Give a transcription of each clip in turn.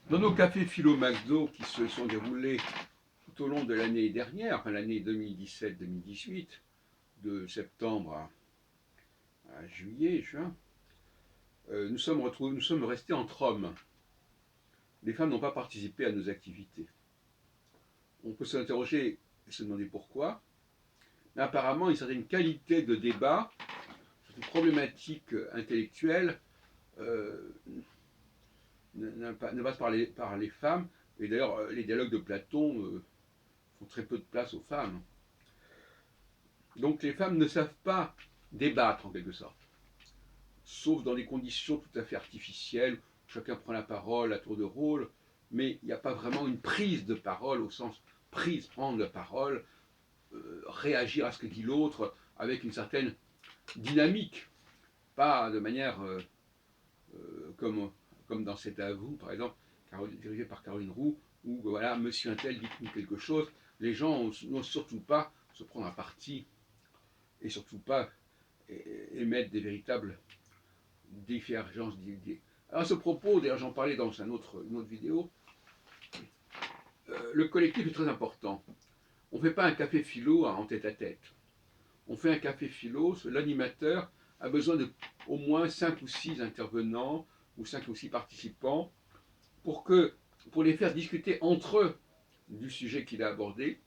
Dans nos cafés philo McDo qui se sont déroulés tout au long de l'année dernière, enfin l'année 2017-2018, de septembre à juillet, juin, nous sommes restés entre hommes. Les femmes n'ont pas participé à nos activités. On peut s'interroger et se demander pourquoi, mais apparemment une certaine qualité de débat sur une problématique intellectuelle euh, ne passe par les femmes. Et d'ailleurs, les dialogues de Platon font très peu de place aux femmes. Donc les femmes ne savent pas débattre en quelque sorte, sauf dans des conditions tout à fait artificielles, où chacun prend la parole à tour de rôle, mais il n'y a pas vraiment une prise de parole au sens prise, prendre la parole, réagir à ce que dit l'autre avec une certaine dynamique, pas de manière comme dans C'est à vous, par exemple, dirigé par Caroline Roux, où voilà, monsieur Intel dit quelque chose, les gens n'osent surtout pas se prendre à partie et surtout pas émettre des véritables divergences d'idées. Alors à ce propos, d'ailleurs j'en parlais dans une autre vidéo, le collectif est très important. On ne fait pas un café philo en tête à tête. On fait un café philo, l'animateur a besoin de au moins 5 ou 6 intervenants ou 5 ou 6 participants pour les faire discuter entre eux du sujet qu'il a abordé,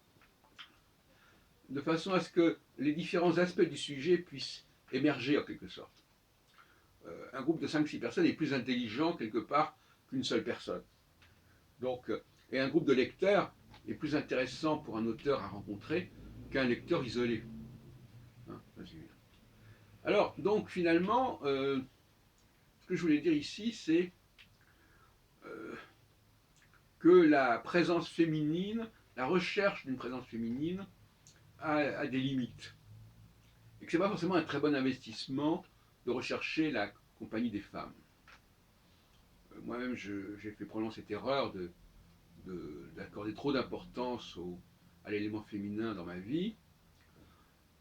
de façon à ce que les différents aspects du sujet puissent émerger en quelque sorte. Un groupe de 5-6 personnes est plus intelligent quelque part qu'une seule personne. Donc, et un groupe de lecteurs est plus intéressant pour un auteur à rencontrer qu'un lecteur isolé. Hein, alors, donc finalement, ce que je voulais dire ici, c'est euh, que la présence féminine, la recherche d'une présence féminine a des limites. Et que ce n'est pas forcément un très bon investissement de rechercher la compagnie des femmes. Moi-même, j'ai fait probablement cette erreur d'accorder trop d'importance à l'élément féminin dans ma vie,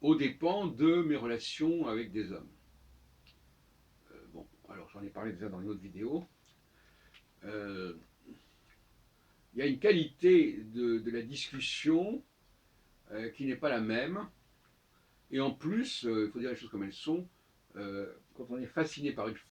aux dépens de mes relations avec des hommes. Bon, alors j'en ai parlé déjà dans une autre vidéo. Euh, Il y a une qualité de la discussion qui n'est pas la même. Et en plus, il faut dire les choses comme elles sont, quand on est fasciné par une